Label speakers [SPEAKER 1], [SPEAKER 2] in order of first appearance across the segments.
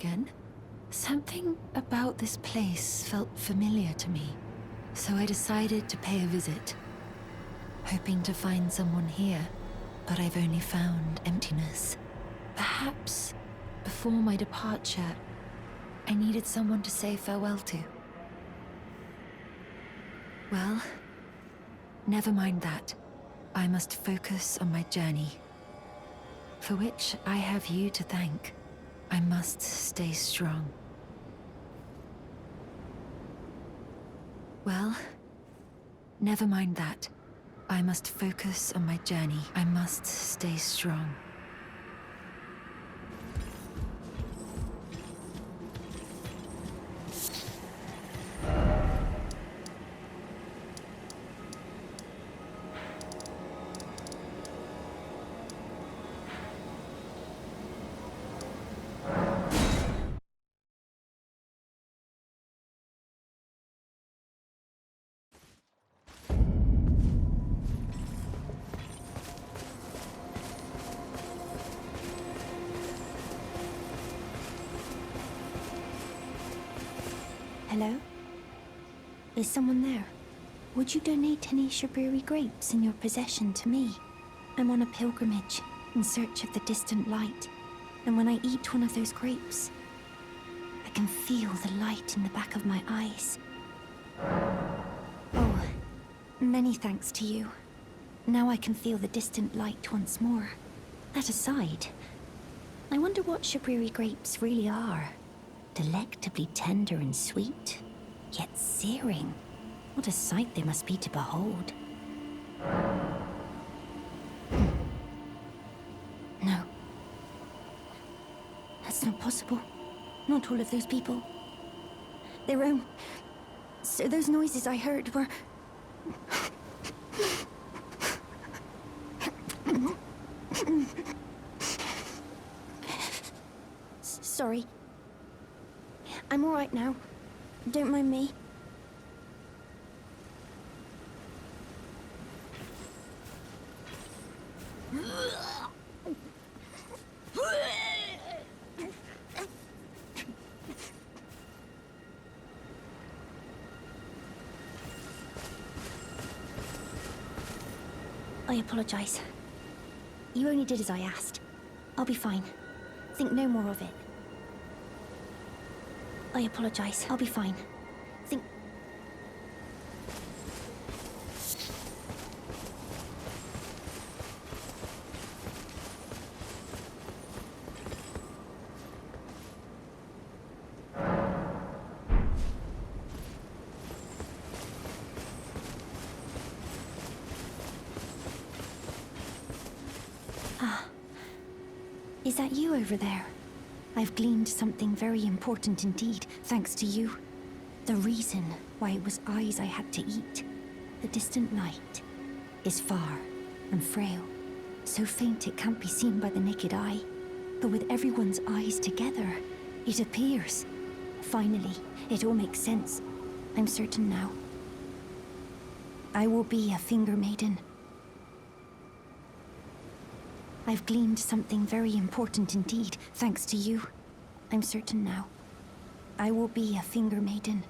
[SPEAKER 1] again. Something about this place felt familiar to me, so I decided to pay a visit, hoping to find someone here, but I've only found emptiness. Perhaps before my departure, I needed someone to say farewell to. Well, never mind that. I must focus on my journey, for which I have you to thank. I must stay strong. Well, never mind that. I must focus on my journey. I must stay strong.
[SPEAKER 2] Hello? Is someone there? Would you donate any Shabriri grapes in your possession to me? I'm on a pilgrimage in search of the distant light, and when I eat one of those grapes, I can feel the light in the back of my eyes. Oh, many thanks to you. Now I can feel the distant light once more. That aside, I wonder what Shabriri grapes really are. Delectably tender and sweet, yet searing. What a sight they must be to behold. No. That's not possible. Not all of those people. Their own... So those noises I heard were... Sorry. I'm all right now. Don't mind me. I apologize. You only did as I asked. I'll be fine. Think no more of it. I apologize. I'll be fine. Think... Ah. Is that you over there? I've gleaned something very important indeed, thanks to you. The reason why it was eyes I had to eat. The distant light is far and frail, so faint it can't be seen by the naked eye. But with everyone's eyes together, it appears. Finally, it all makes sense. I'm certain now. I will be a finger maiden. I've gleaned something very important indeed, thanks to you. I'm certain now. I will be a finger maiden.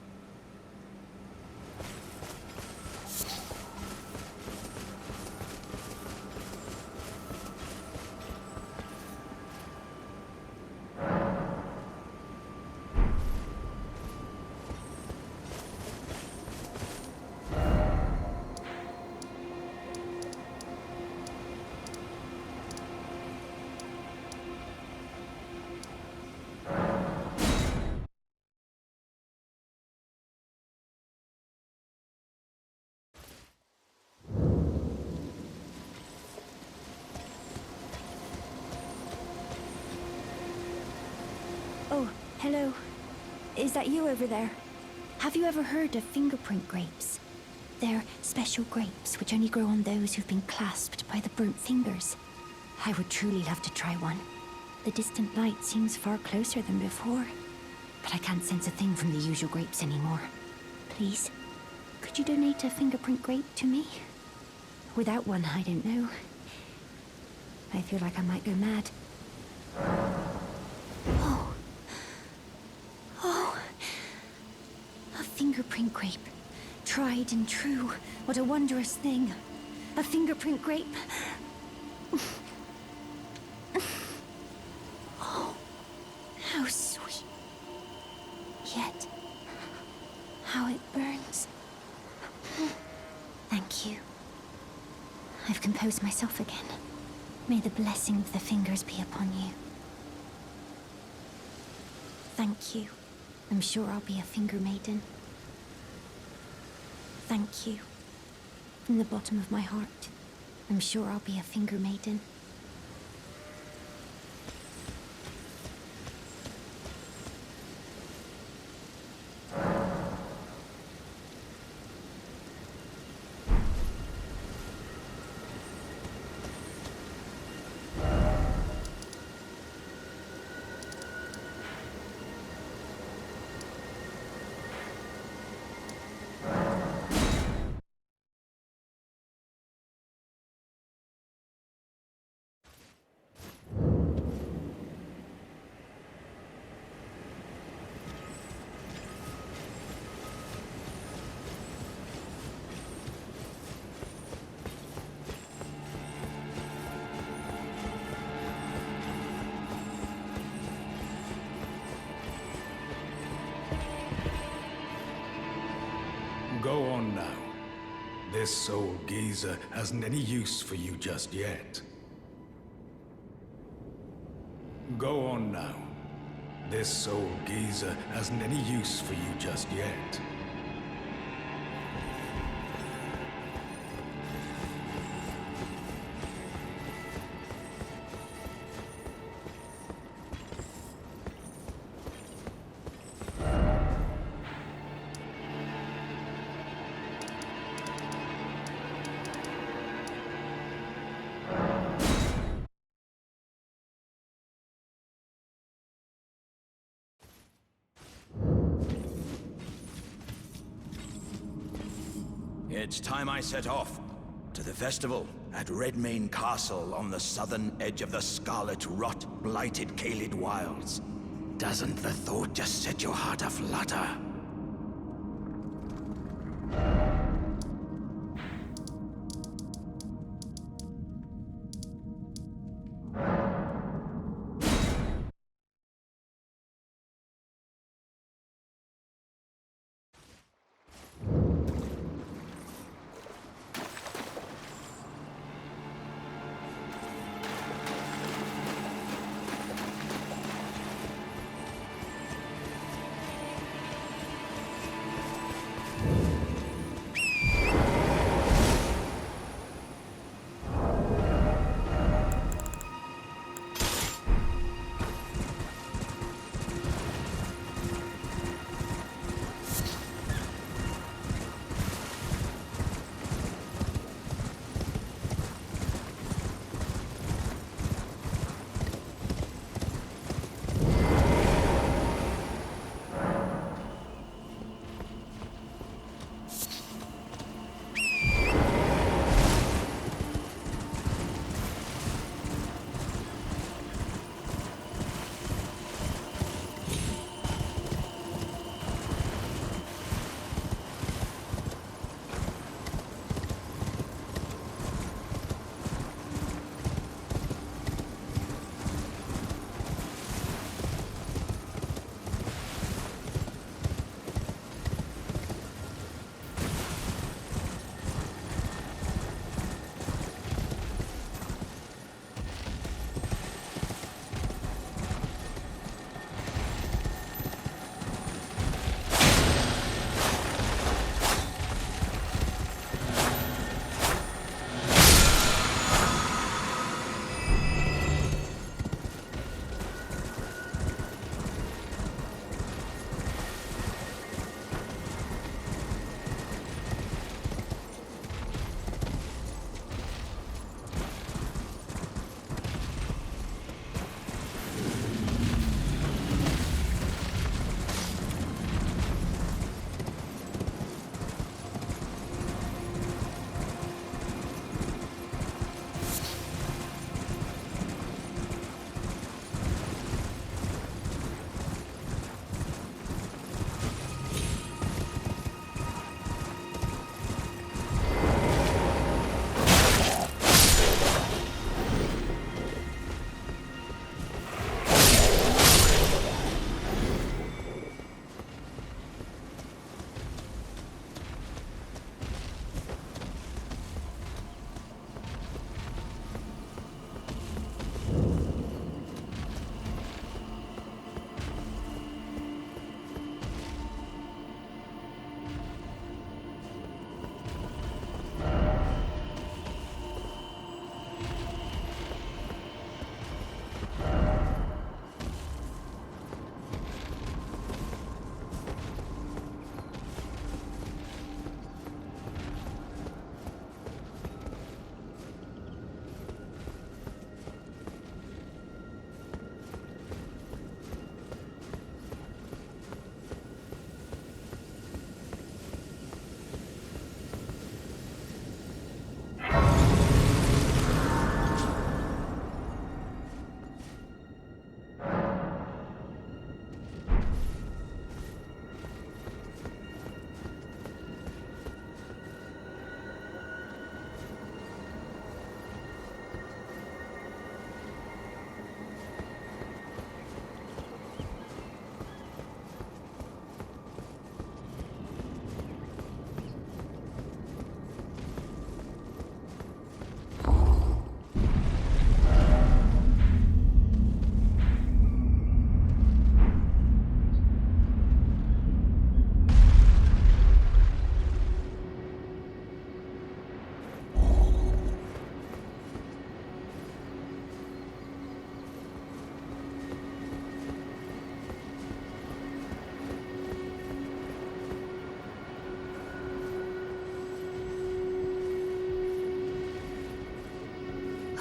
[SPEAKER 2] Oh, hello. Is that you over there? Have you ever heard of fingerprint grapes? They're special grapes which only grow on those who've been clasped by the burnt fingers. I would truly love to try one. The distant light seems far closer than before, but I can't sense a thing from the usual grapes anymore. Please, could you donate a fingerprint grape to me? Without one, I don't know. I feel like I might go mad. Oh, fingerprint grape. Tried and true. What a wondrous thing. A fingerprint grape. Oh, how sweet. Yet, how it burns. Thank you. I've composed myself again. May the blessing of the fingers be upon you. Thank you. I'm sure I'll be a finger maiden. Thank you. From the bottom of my heart, I'm sure I'll be a finger maiden.
[SPEAKER 3] Go on now. This old geezer hasn't any use for you just yet. Go on now. This old geezer hasn't any use for you just yet.
[SPEAKER 4] It's time I set off to the festival at Redmane Castle on the southern edge of the scarlet rot blighted Caelid Wilds. Doesn't the thought just set your heart aflutter?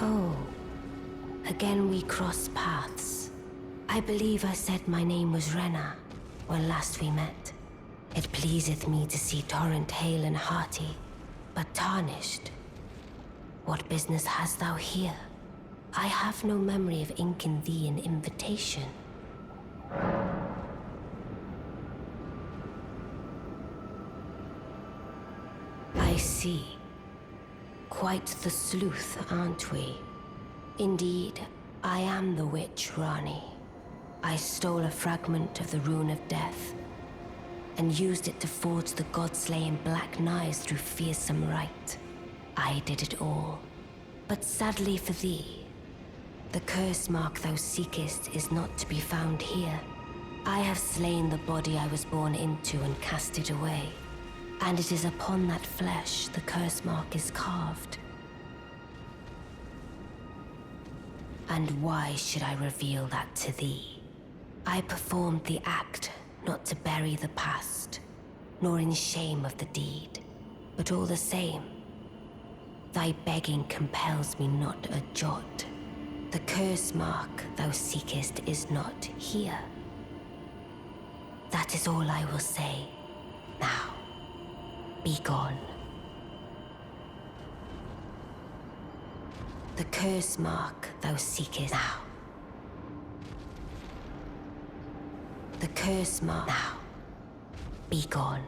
[SPEAKER 5] Oh, again we cross paths. I believe I said my name was Rena when last we met. It pleaseth me to see Torrent hale and hearty, but tarnished. What business hast thou here? I have no memory of inking thee an invitation. I see. Quite the sleuth, aren't we? Indeed, I am the witch Ranni. I stole a fragment of the Rune of Death and used it to forge the god-slaying black knives through fearsome rite. I did it all. But sadly for thee, the curse mark thou seekest is not to be found here. I have slain the body I was born into and cast it away. And it is upon that flesh the curse mark is carved. And why should I reveal that to thee? I performed the act not to bury the past, nor in shame of the deed. But all the same, thy begging compels me not a jot. The curse mark thou seekest is not here. That is all I will say. Now, be gone. The curse mark thou seekest now. The curse mark now. Be gone.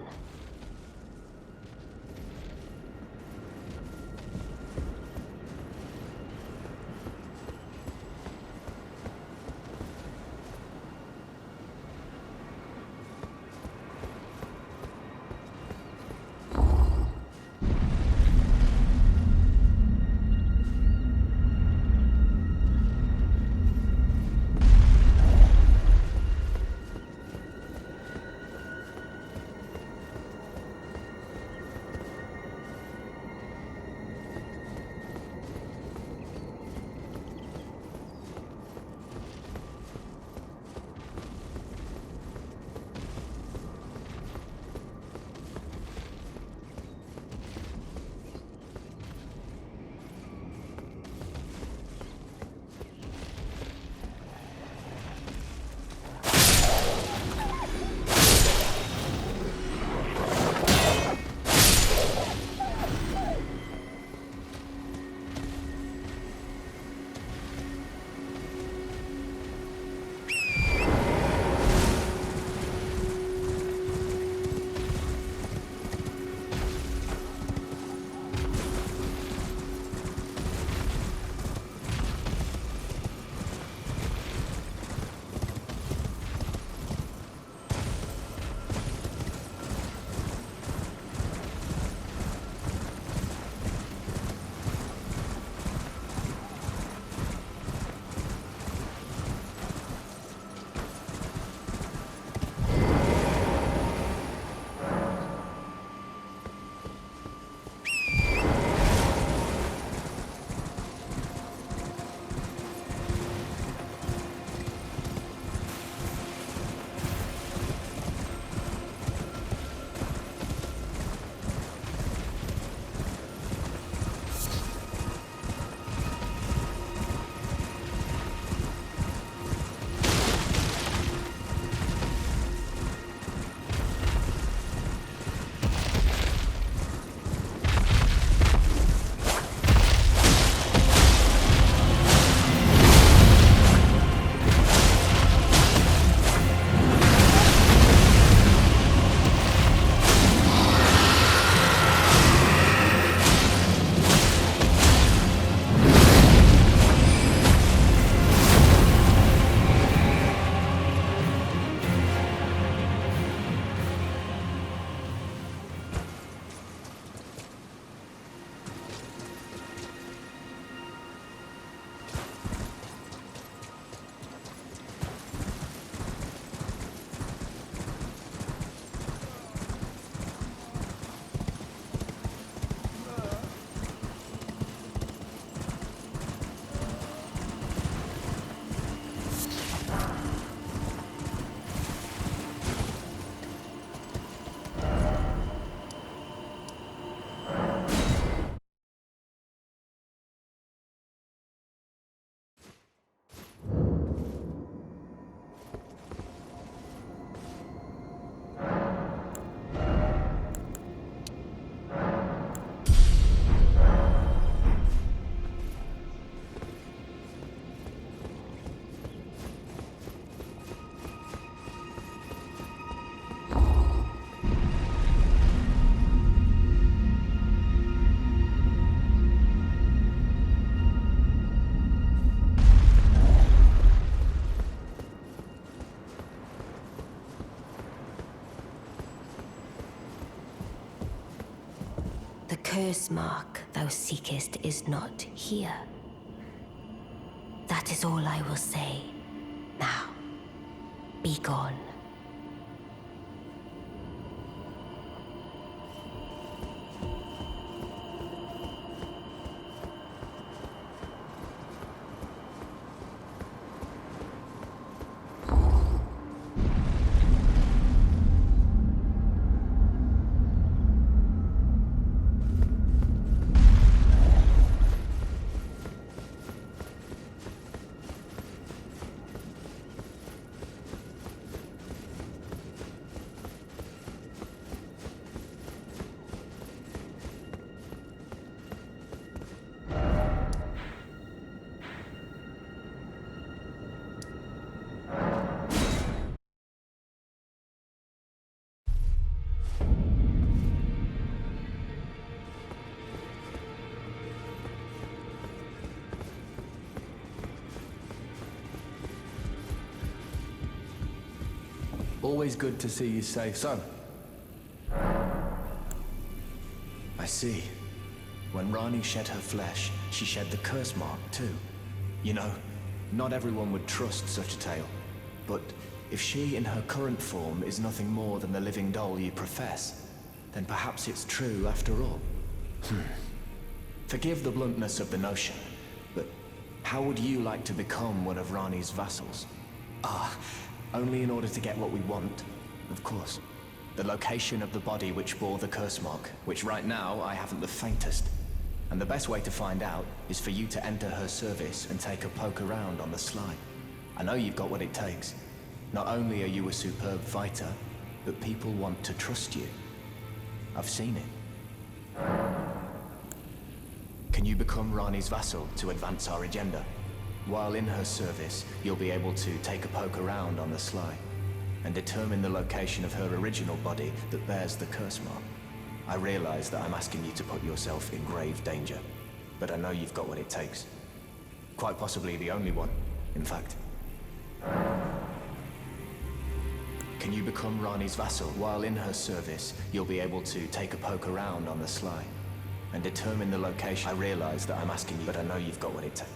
[SPEAKER 5] The curse mark thou seekest is not here. That is all I will say. Now, be gone.
[SPEAKER 6] Always good to see you safe, son. I see. When Ranni shed her flesh, she shed the curse mark too. You know, not everyone would trust such a tale. But if she in her current form is nothing more than the living doll you profess, then perhaps it's true after all. Forgive the bluntness of the notion, but how would you like to become one of Ranni's vassals? Only in order to get what we want, of course. The location of the body which bore the curse mark, which right now I haven't the faintest. And the best way to find out is for you to enter her service and take a poke around on the sly. I know you've got what it takes. Not only are you a superb fighter, but people want to trust you. I've seen it. Can you become Ranni's vassal to advance our agenda? While in her service, you'll be able to take a poke around on the sly and determine the location of her original body that bears the curse mark. I realize that I'm asking you to put yourself in grave danger, but I know you've got what it takes. Quite possibly the only one, in fact. Can you become Ranni's vassal? While in her service, you'll be able to take a poke around on the sly and determine the location. I realize that I'm asking you, but I know you've got what it takes.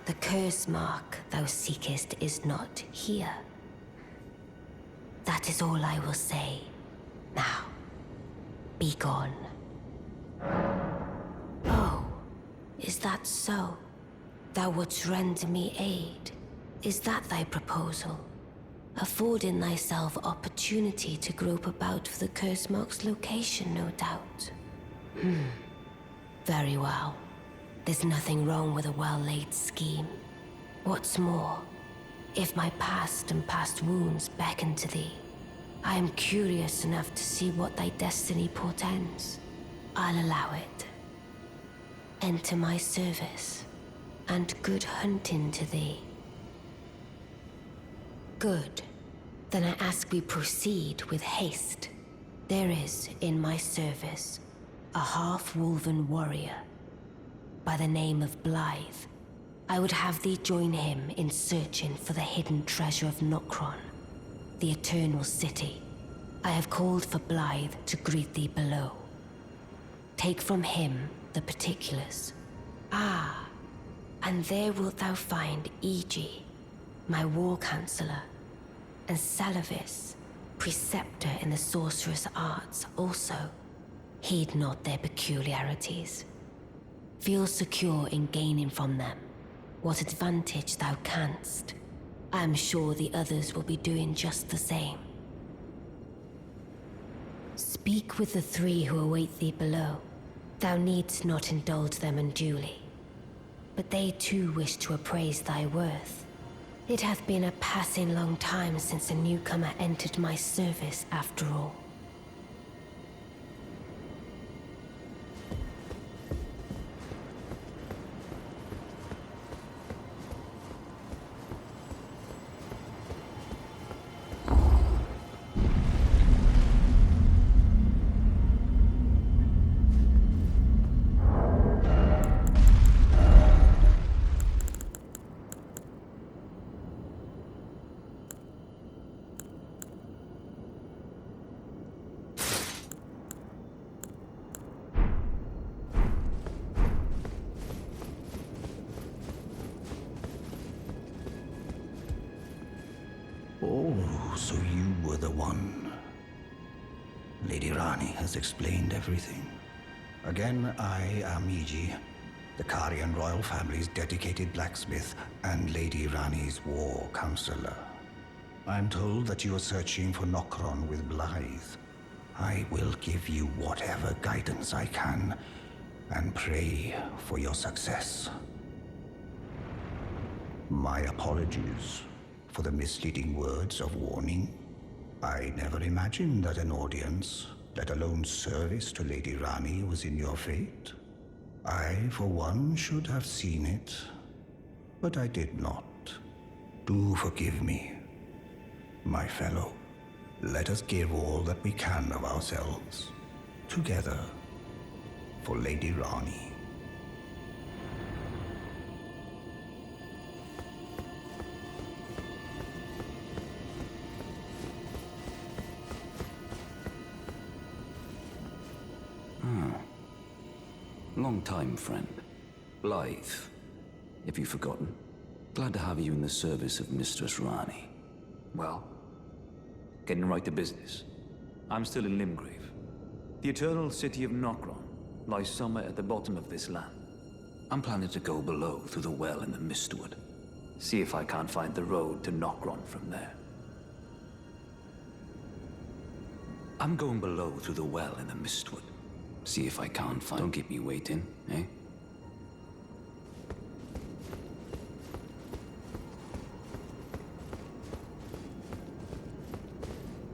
[SPEAKER 5] The curse mark thou seekest is not here. That is all I will say. Now, be gone. Oh, is that so? Thou wouldst render me aid. Is that thy proposal? Affording thyself opportunity to grope about for the curse mark's location, no doubt. Very well. There's nothing wrong with a well-laid scheme. What's more, if my past and past wounds beckon to thee, I am curious enough to see what thy destiny portends. I'll allow it. Enter my service, and good hunting to thee. Good. Then I ask we proceed with haste. There is, in my service, a half-wolven warrior by the name of Blythe. I would have thee join him in searching for the hidden treasure of Nokron, the Eternal City. I have called for Blythe to greet thee below. Take from him the particulars. And there wilt thou find Iji, my war counselor, and Salavis, preceptor in the sorcerous arts also. Heed not their peculiarities. Feel secure in gaining from them what advantage thou canst. I am sure the others will be doing just the same. Speak with the three who await thee below. Thou needst not indulge them unduly, but they too wish to appraise thy worth. It hath been a passing long time since a newcomer entered my service, after all.
[SPEAKER 3] Oh, so you were the one. Lady Ranni has explained everything. Again, I am Iji, the Karian royal family's dedicated blacksmith and Lady Ranni's war counselor. I'm told that you are searching for Nokron with Blythe. I will give you whatever guidance I can, and pray for your success. My apologies for the misleading words of warning. I never imagined that an audience, let alone service to Lady Ranni, was in your fate. I, for one, should have seen it, but I did not. Do forgive me, my fellow. Let us give all that we can of ourselves, together, for Lady Ranni.
[SPEAKER 7] Long time, friend. Blythe. If you've forgotten. Glad to have you in the service of Mistress Ranni. Well, getting right to business. I'm still in Limgrave. The eternal city of Nokron lies somewhere at the bottom of this land. I'm planning to go below through the well in the Mistwood. See if I can't find the road to Nokron from there. I'm going below through the well in the Mistwood. See if I can't find... Don't keep me waiting, eh?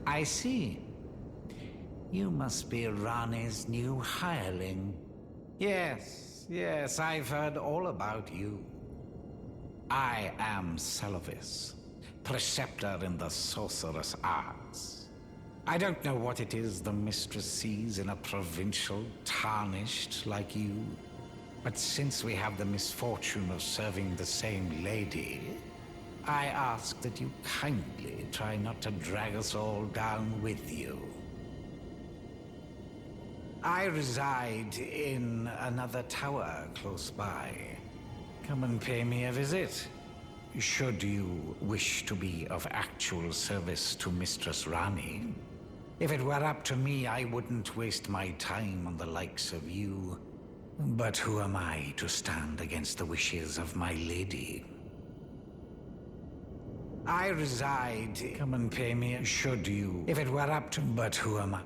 [SPEAKER 8] I see. You must be Ranni's new hireling. Yes, I've heard all about you. I am Celovis, preceptor in the sorcerous arts. I don't know what it is the mistress sees in a provincial tarnished like you, but since we have the misfortune of serving the same lady, I ask that you kindly try not to drag us all down with you. I reside in another tower close by. Come and pay me a visit, should you wish to be of actual service to Mistress Ranni. If it were up to me, I wouldn't waste my time on the likes of you. But who am I to stand against the wishes of my lady? I reside... Come and pay me, should you... If it were up to... But who am I?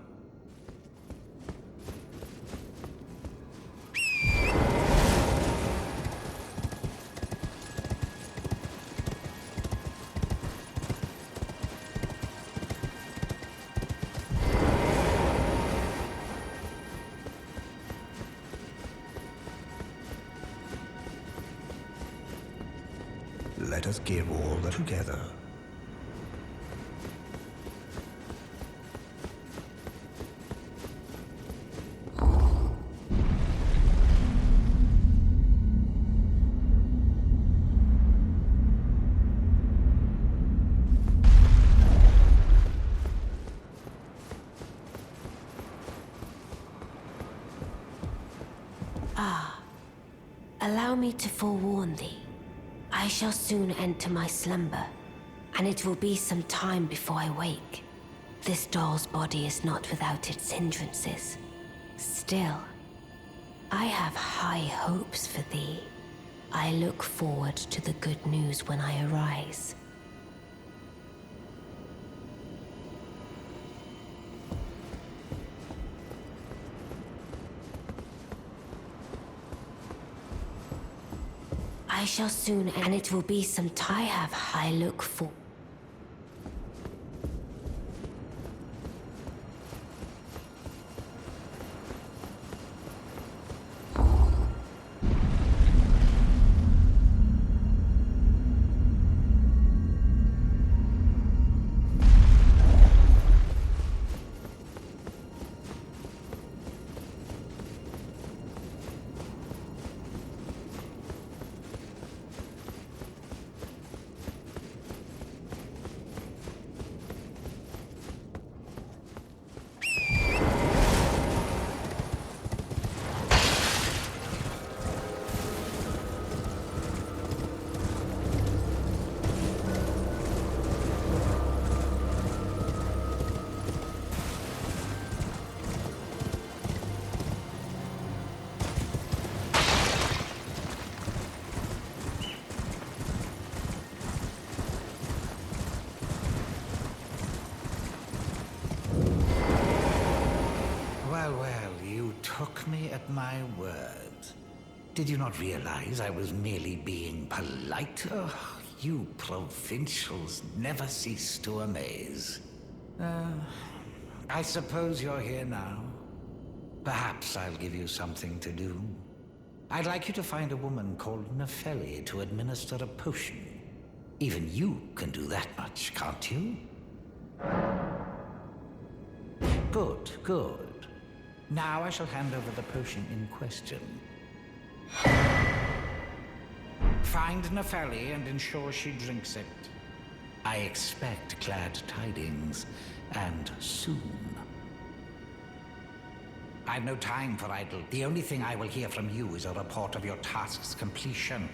[SPEAKER 3] Let us give all that together.
[SPEAKER 5] Allow me to forewarn thee. I shall soon enter my slumber, and it will be some time before I wake. This doll's body is not without its hindrances. Still, I have high hopes for thee. I look forward to the good news when I arise. I shall soon, and it will be some time I look for.
[SPEAKER 8] Took me at my word. Did you not realize I was merely being polite? Oh, you provincials never cease to amaze. I suppose you're here now. Perhaps I'll give you something to do. I'd like you to find a woman called Nefeli to administer a potion. Even you can do that much, can't you? Good, good. Now I shall hand over the potion in question. Find Nefeli and ensure she drinks it. I expect glad tidings, and soon. I've no time for idle. The only thing I will hear from you is a report of your task's completion.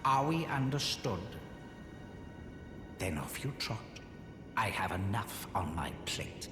[SPEAKER 8] Are we understood? Then off you trot. I have enough on my plate.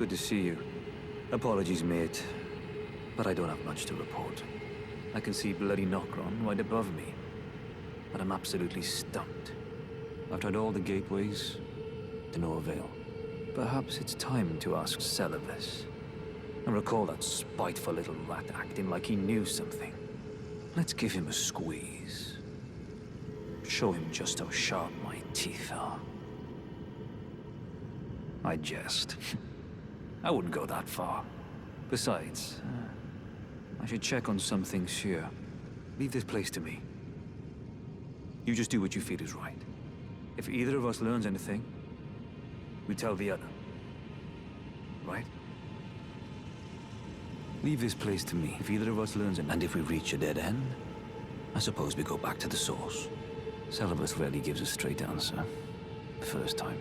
[SPEAKER 7] Good to see you. Apologies, mate, but I don't have much to report. I can see bloody Nokron right above me, but I'm absolutely stumped. I've tried all the gateways, to no avail. Perhaps it's time to ask Celevis. I recall that spiteful little rat acting like he knew something. Let's give him a squeeze. Show him just how sharp my teeth are. I jest. I wouldn't go that far. Besides, I should check on some things here. Leave this place to me. You just do what you feel is right. If either of us learns anything, we tell the other. Right? Leave this place to me. If either of us learns anything, and if we reach a dead end, I suppose we go back to the source. Celevis rarely gives a straight answer. First time.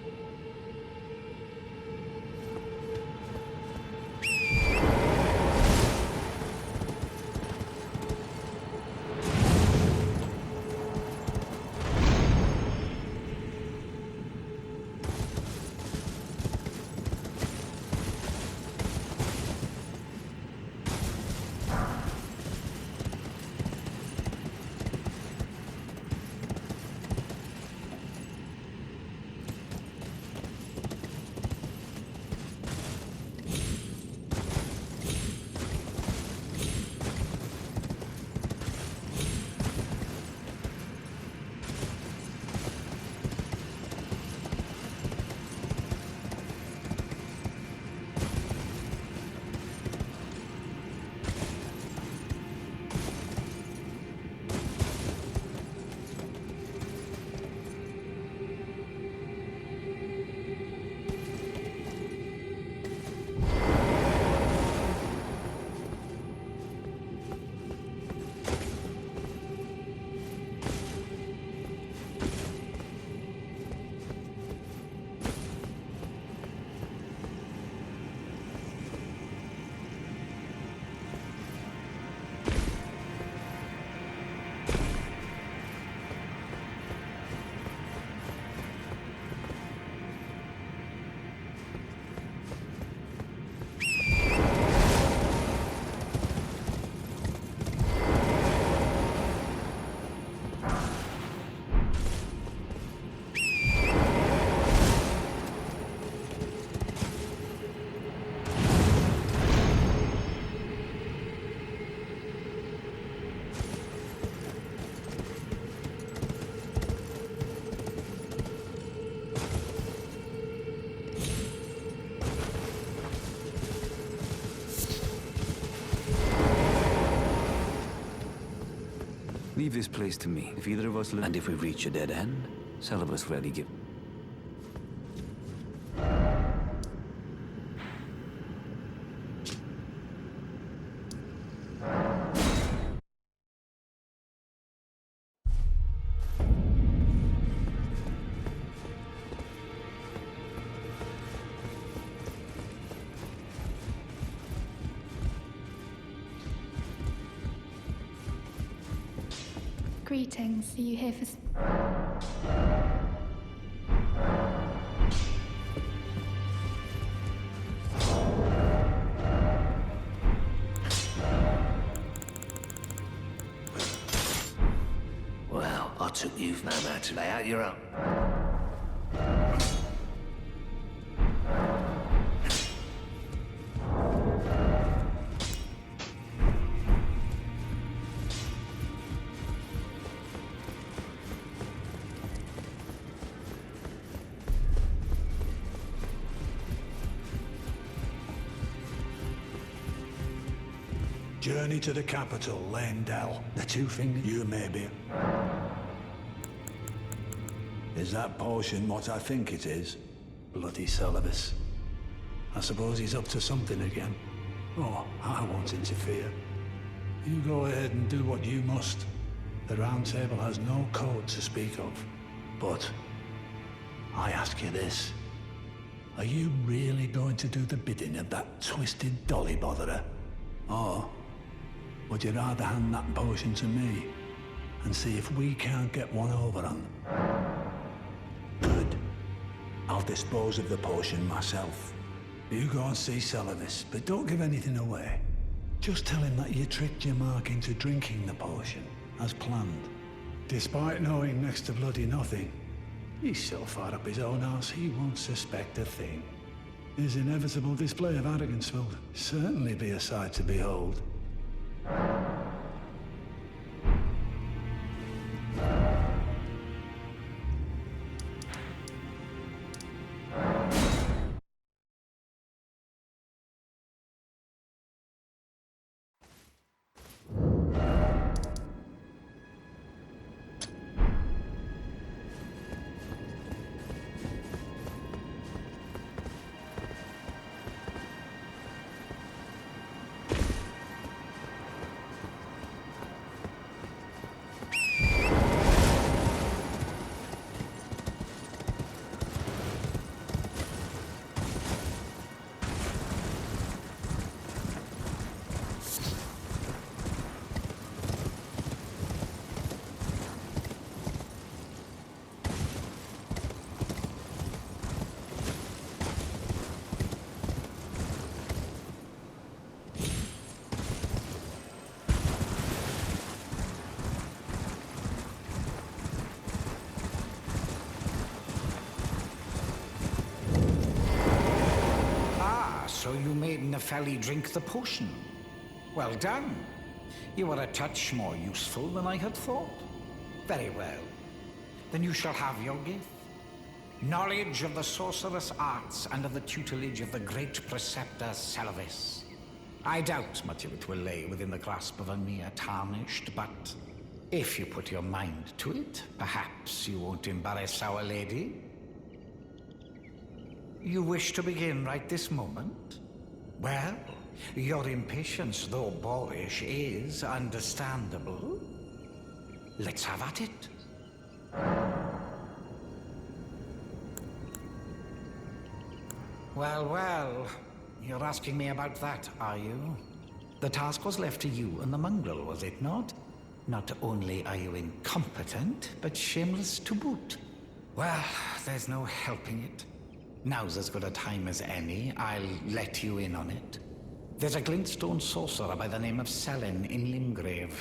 [SPEAKER 7] Leave this place to me. If either of us learn, and if we reach a dead end, Celevis rarely give.
[SPEAKER 9] Greetings. Are you here for...
[SPEAKER 10] Well, I took you no matter to lay out your own.
[SPEAKER 11] Journey to the capital, Lendell. The two fingers you may be. Is that potion what I think it is? Bloody Celevis. I suppose he's up to something again. Oh, I won't interfere. You go ahead and do what you must. The Round Table has no code to speak of. But I ask you this. Are you really going to do the bidding of that twisted dolly botherer? Or would you rather hand that potion to me and see if we can't get one over on them? Good. I'll dispose of the potion myself. You go and see Salavis, but don't give anything away. Just tell him that you tricked your mark into drinking the potion, as planned. Despite knowing next to bloody nothing, he's so far up his own arse he won't suspect a thing. His inevitable display of arrogance will certainly be a sight to behold.
[SPEAKER 8] So you made Nepheli drink the potion. Well done. You were a touch more useful than I had thought. Very well. Then you shall have your gift. Knowledge of the sorcerous arts and of the tutelage of the great preceptor Salavis. I doubt much of it will lay within the grasp of a mere tarnished, but if you put your mind to it, perhaps you won't embarrass our lady. You wish to begin right this moment? Well, your impatience, though boorish, is understandable. Let's have at it. Well, well, you're asking me about that, are you? The task was left to you and the mongrel, was it not? Not only are you incompetent, but shameless to boot. Well, there's no helping it. Now's as good a time as any. I'll let you in on it. There's a glintstone sorcerer by the name of Selin in Limgrave.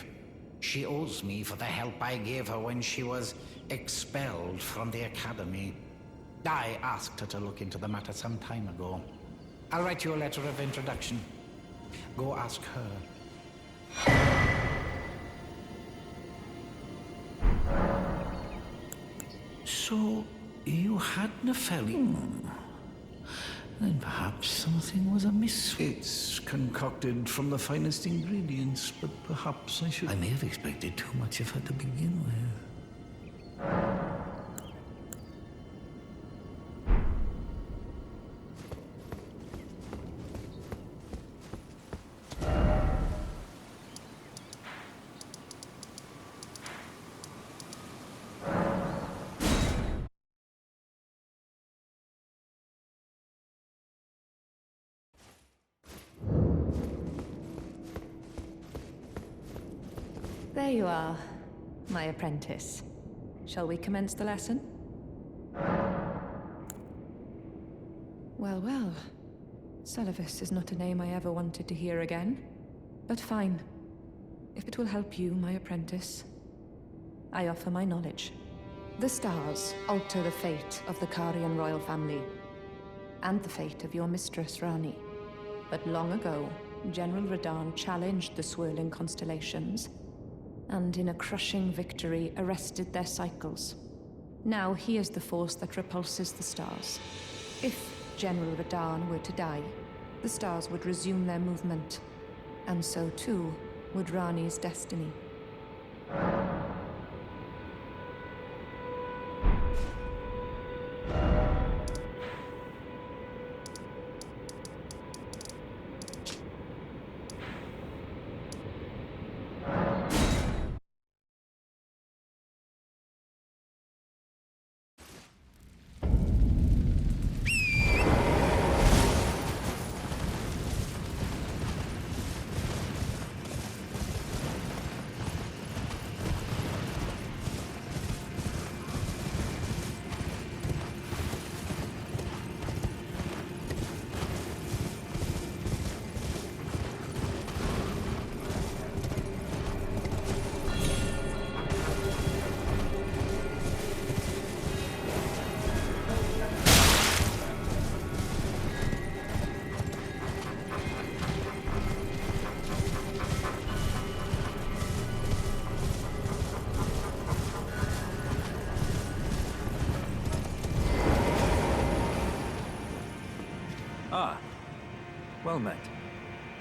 [SPEAKER 8] She owes me for the help I gave her when she was expelled from the academy. I asked her to look into the matter some time ago. I'll write you a letter of introduction. Go ask her. So, you had Nepheli? Then perhaps something was amiss. It's concocted from the finest ingredients, but perhaps I should... I may have expected too much of her to begin with.
[SPEAKER 12] There you are, my apprentice. Shall we commence the lesson? Well, well. Salavis is not a name I ever wanted to hear again. But fine. If it will help you, my apprentice, I offer my knowledge. The stars alter the fate of the Karian royal family, and the fate of your mistress, Ranni. But long ago, General Radahn challenged the swirling constellations, and in a crushing victory arrested their cycles. Now he is the force that repulses the stars. If General Radahn were to die, the stars would resume their movement, and so too would Ranni's destiny.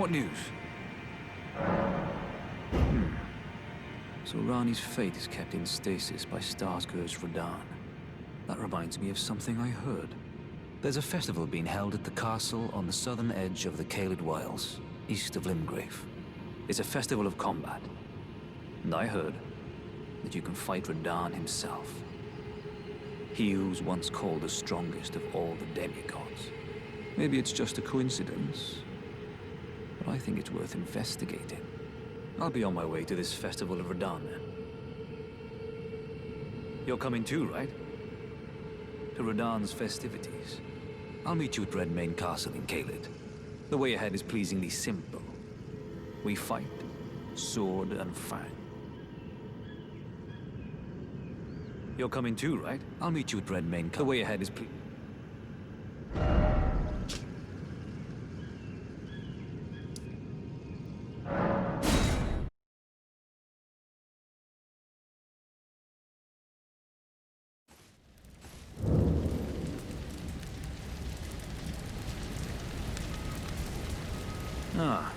[SPEAKER 7] What news? So Ranni's fate is kept in stasis by Starscourge Radahn. That reminds me of something I heard. There's a festival being held at the castle on the southern edge of the Caelid Wilds, east of Limgrave. It's a festival of combat. And I heard that you can fight Radahn himself. He who's once called the strongest of all the demigods. Maybe it's just a coincidence, but I think it's worth investigating. I'll be on my way to this Festival of Radahn then. You're coming too, right? To Radahn's festivities. I'll meet you at Redmane Castle in Caelid. The way ahead is pleasingly simple. We fight, sword and fang. You're coming too, right? I'll meet you at Redmane Castle. The way ahead is Ah,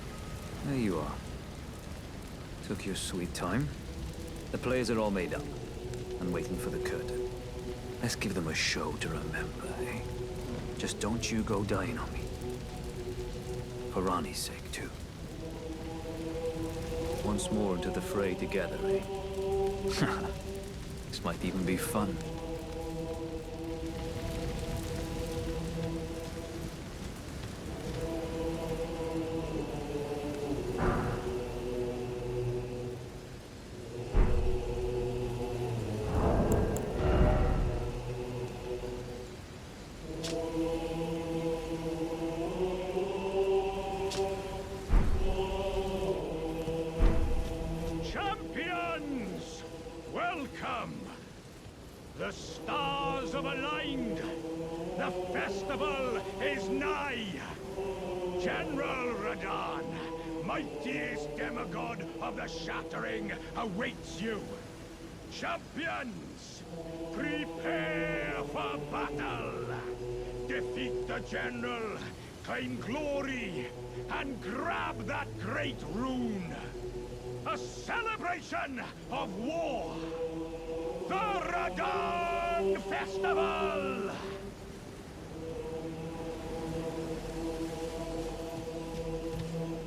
[SPEAKER 7] there you are. Took your sweet time. The players are all made up and waiting for the curtain. Let's give them a show to remember, eh? Just don't you go dying on me. For Ranni's sake, too. Once more into the fray together, eh? This might even be fun.
[SPEAKER 13] Champions, welcome! The stars have aligned. The festival is nigh. General Radahn, mightiest demigod of the Shattering, awaits you. Champions, prepare for battle. Defeat the General, claim glory, and grab that great rune. A celebration of war. The Radahn Festival!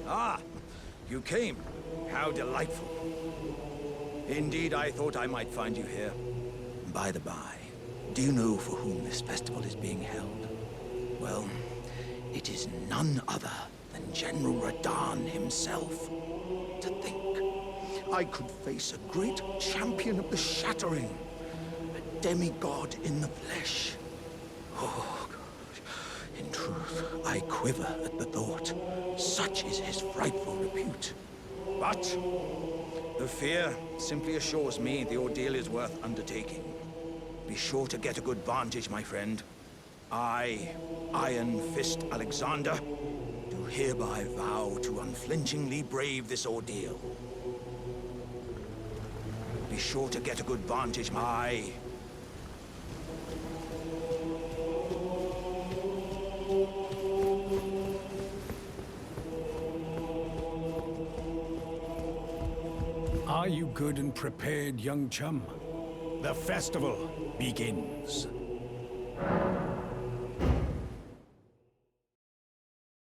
[SPEAKER 4] Ah, you came. How delightful. Indeed, I thought I might find you here. By the by, do you know for whom this festival is being held? Well, it is none other than General Radahn himself. To think, I could face a great champion of the Shattering, a demigod in the flesh. Oh, gosh. In truth, I quiver at the thought. Such is his frightful repute. But the fear simply assures me the ordeal is worth undertaking. Be sure to get a good vantage, my friend. I, Iron Fist Alexander, do hereby vow to unflinchingly brave this ordeal. Be sure to get a good vantage, my...
[SPEAKER 13] Are you good and prepared, young chum? The festival begins.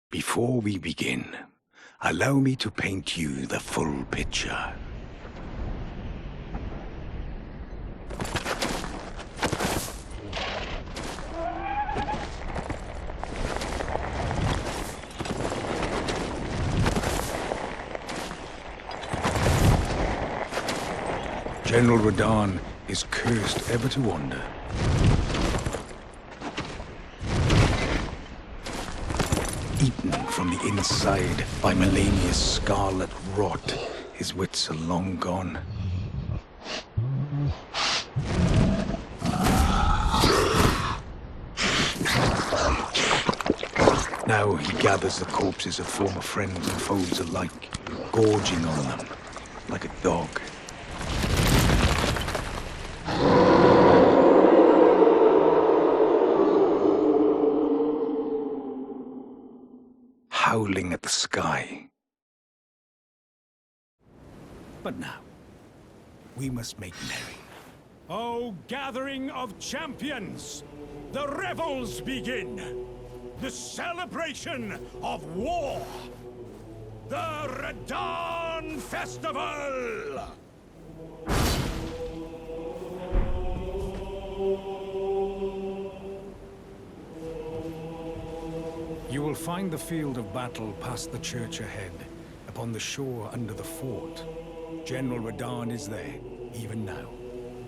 [SPEAKER 11] Before we begin, allow me to paint you the full picture. General Radahn is cursed ever to wander. Eaten from the inside by Melania's scarlet rot, his wits are long gone. Now he gathers the corpses of former friends and foes alike, gorging on them like a dog. Howling at the sky
[SPEAKER 13] But now, we must make merry. O gathering of champions, the revels begin! The celebration of war! The Radahn Festival! You will find the field of battle past the church ahead, upon the shore under the fort. General Radahn is there, even now,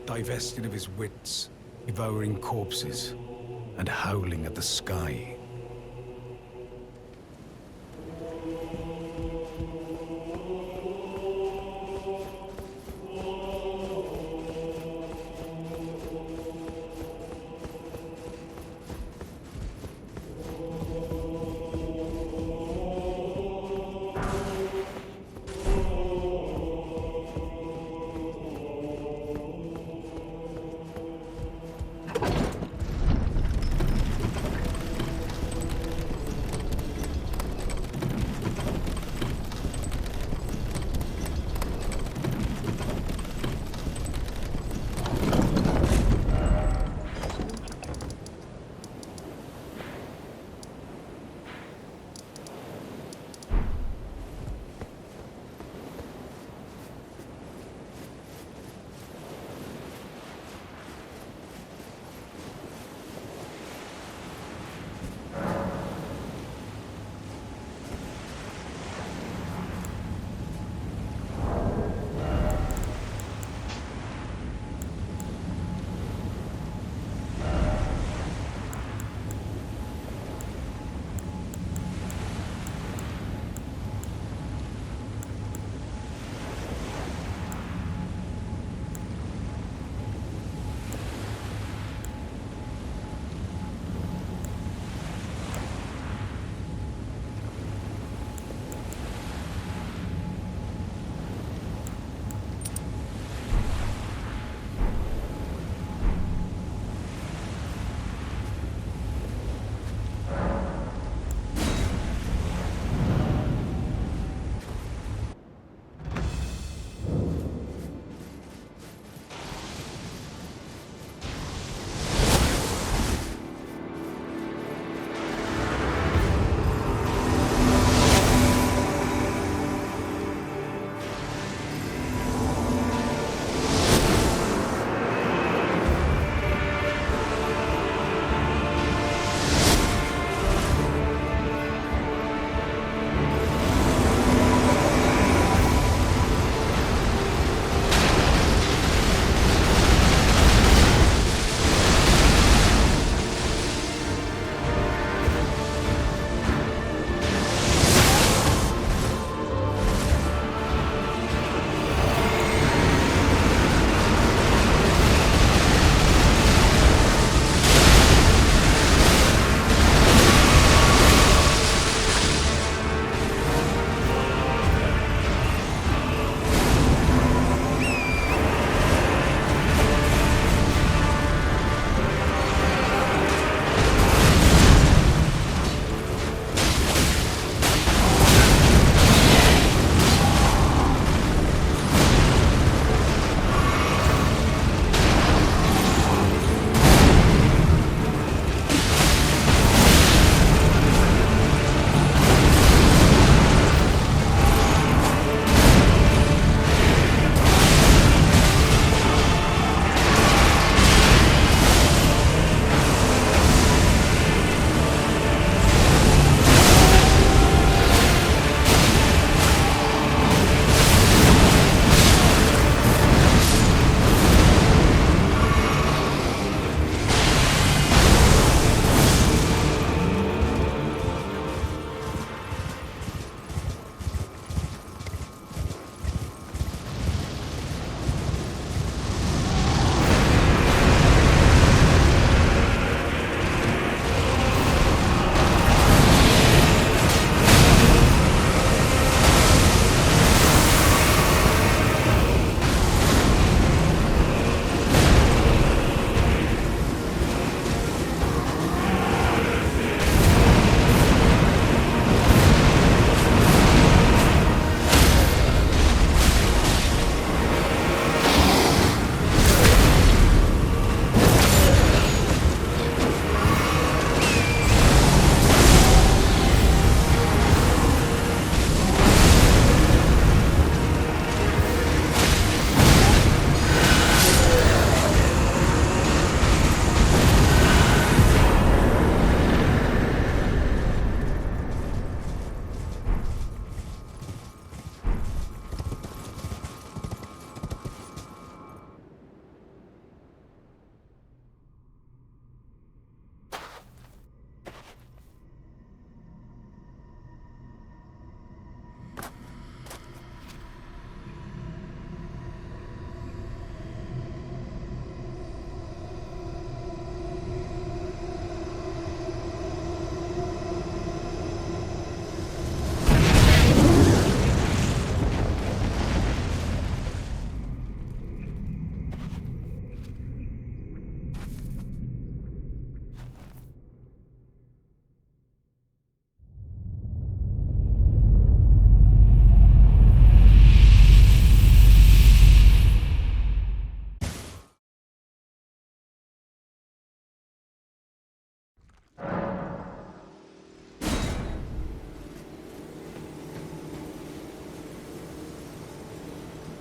[SPEAKER 13] divested of his wits, devouring corpses, and howling at the sky.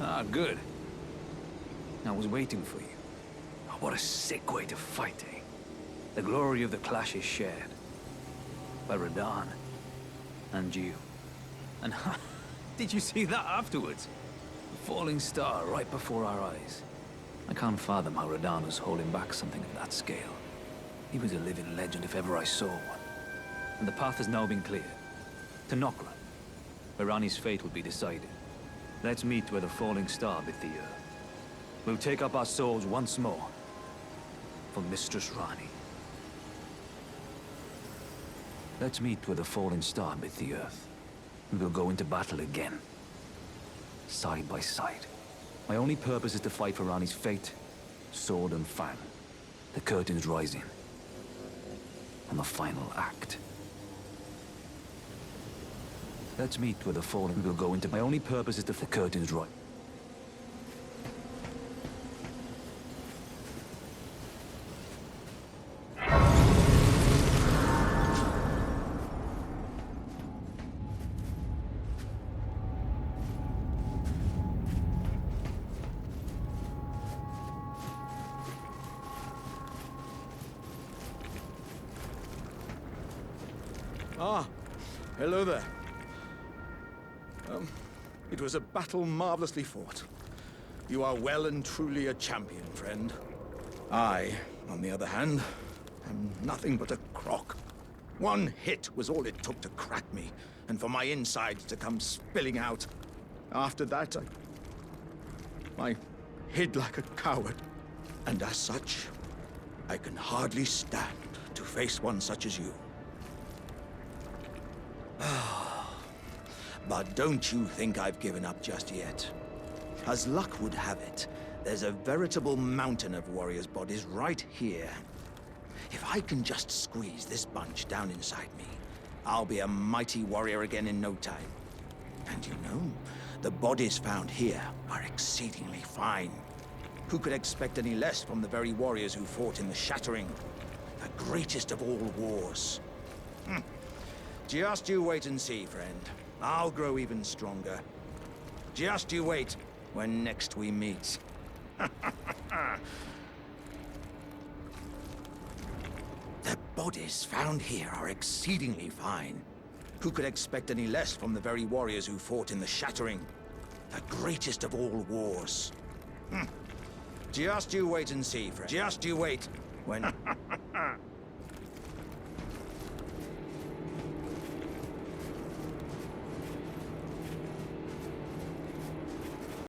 [SPEAKER 7] Ah, good. I was waiting for you. Oh, what a sick way to fight, eh? The glory of the clash is shared. By Radahn. And you. And did you see that afterwards? The falling star right before our eyes. I can't fathom how Radahn was holding back something of that scale. He was a living legend if ever I saw one. And the path has now been cleared. To Nokra, where Ranni's fate will be decided. Let's meet where the falling star bit the earth. We'll take up our souls once more. For Mistress Ranni. Let's meet where the falling star bit the earth. And we'll go into battle again. Side by side. My only purpose is to fight for Ranni's fate, sword and fang. The curtain's rising. On the final act. Let's meet where the fallen will go into. My only purpose is to the curtain's right.
[SPEAKER 4] Ah, hello there. It was a battle marvelously fought. You are well and truly a champion, friend. I, on the other hand, am nothing but a crock. One hit was all it took to crack me, and for my insides to come spilling out. After that, I hid like a coward. And as such, I can hardly stand to face one such as you. But don't you think I've given up just yet. As luck would have it, there's a veritable mountain of warriors' bodies right here. If I can just squeeze this bunch down inside me, I'll be a mighty warrior again in no time. And you know, the bodies found here are exceedingly fine. Who could expect any less from the very warriors who fought in the Shattering? The greatest of all wars. Just you wait and see, friend. I'll grow even stronger. Just you wait when next we meet. The bodies found here are exceedingly fine. Who could expect any less from the very warriors who fought in the Shattering? The greatest of all wars. Just you wait and see, friend. Just you wait when...